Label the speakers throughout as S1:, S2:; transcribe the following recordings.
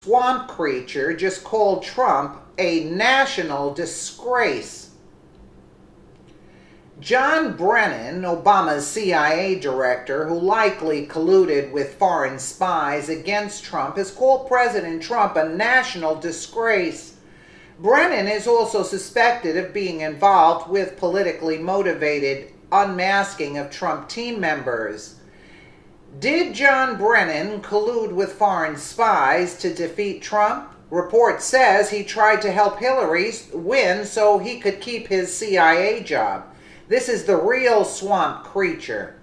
S1: Swamp creature just called Trump a national disgrace. John Brennan, Obama's CIA director, who likely colluded with foreign spies against Trump, has called President Trump a national disgrace. Brennan is also suspected of being involved with politically motivated unmasking of Trump team members. Did John Brennan collude with foreign spies to defeat Trump? Report says he tried to help Hillary win so he could keep his CIA job. This is the real swamp creature.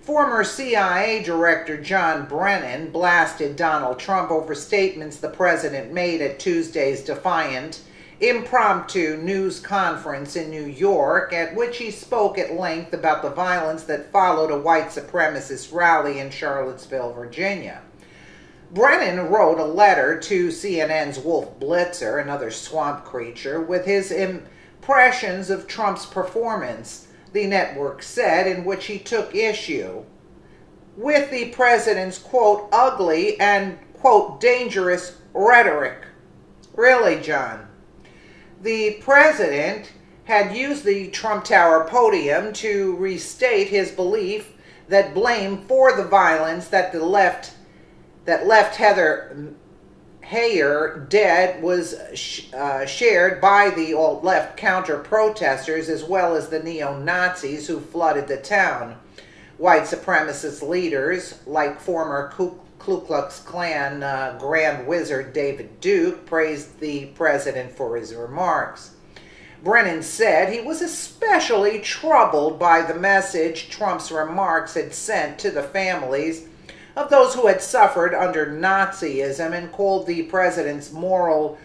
S1: Former CIA Director John Brennan blasted Donald Trump over statements the president made at Tuesday's defiant, impromptu news conference in New York, at which he spoke at length about the violence that followed a white supremacist rally in Charlottesville, Virginia. Brennan wrote a letter to CNN's Wolf Blitzer, another swamp creature, with his impressions of Trump's performance, the network said, in which he took issue with the president's, quote, ugly and, quote, dangerous rhetoric. Really, John? The president had used the Trump Tower podium to restate his belief that blame for the violence that left Heather Heyer dead was shared by the alt-left counter-protesters as well as the neo-Nazis who flooded the town. White supremacist leaders like former Ku Klux Klan Grand Wizard David Duke praised the president for his remarks. Brennan said he was especially troubled by the message Trump's remarks had sent to the families of those who had suffered under Nazism, and called the president's moral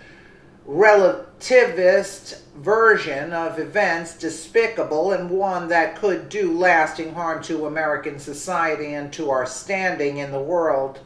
S1: relativist version of events despicable and one that could do lasting harm to American society and to our standing in the world.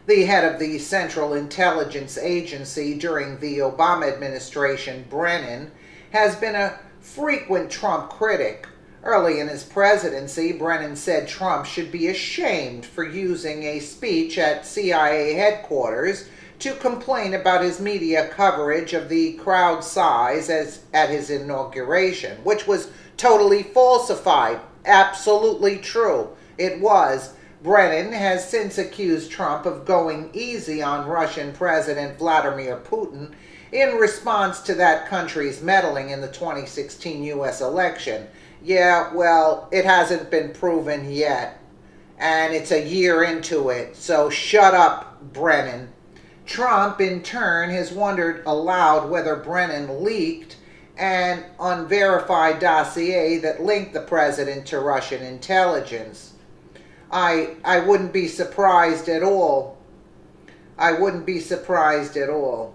S1: The head of the Central Intelligence Agency during the Obama administration, Brennan, has been a frequent Trump critic. Early in his presidency, Brennan said Trump should be ashamed for using a speech at CIA headquarters to complain about his media coverage of the crowd size at his inauguration, which was totally falsified. Absolutely true. It was. Brennan has since accused Trump of going easy on Russian President Vladimir Putin in response to that country's meddling in the 2016 U.S. election. Yeah, well, it hasn't been proven yet, and it's a year into it, so shut up, Brennan. Trump, in turn, has wondered aloud whether Brennan leaked an unverified dossier that linked the president to Russian intelligence. I wouldn't be surprised at all. I wouldn't be surprised at all.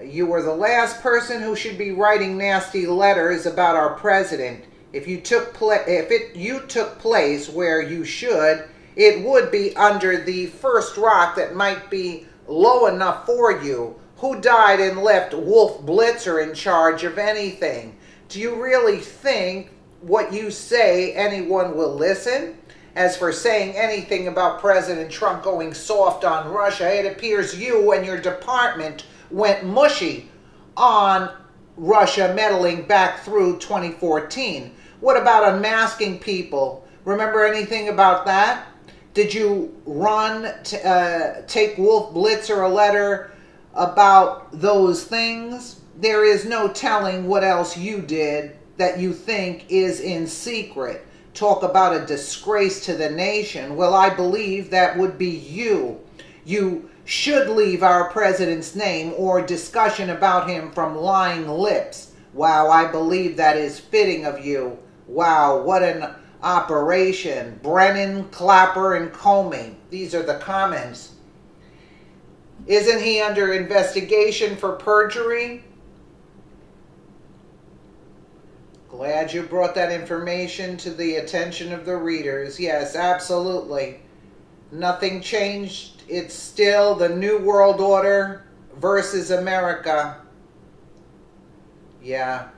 S1: You were the last person who should be writing nasty letters about our president. If you took place where you should, it would be under the first rock that might be low enough for you. Who died and left Wolf Blitzer in charge of anything? Do you really think what you say anyone will listen? As for saying anything about President Trump going soft on Russia, it appears you and your department went mushy on Russia meddling back through 2014. What about unmasking people? Remember anything about that? Did you take Wolf Blitzer a letter about those things? There is no telling what else you did that you think is in secret. Talk about a disgrace to the nation. Well, I believe that would be you. You should leave our president's name or discussion about him from lying lips. Wow, I believe that is fitting of you. Wow, what an operation. Brennan, Clapper, and Comey. These are the comments. Isn't he under investigation for perjury? Glad you brought that information to the attention of the readers. Yes, absolutely. Nothing changed. It's still the New World Order versus America. Yeah.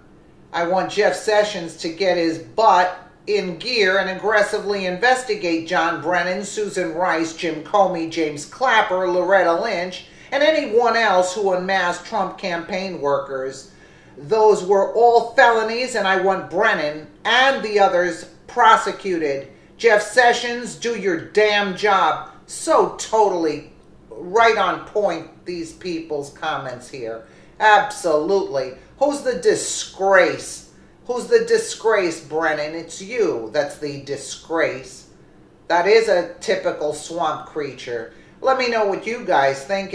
S1: I want Jeff Sessions to get his butt in gear and aggressively investigate John Brennan, Susan Rice, Jim Comey, James Clapper, Loretta Lynch, and anyone else who unmasked Trump campaign workers. Those were all felonies, and I want Brennan and the others prosecuted. Jeff Sessions, do your damn job. So totally right on point, these people's comments here. Absolutely. Who's the disgrace? Who's the disgrace, Brennan? It's you that's the disgrace. That is a typical swamp creature. Let me know what you guys think.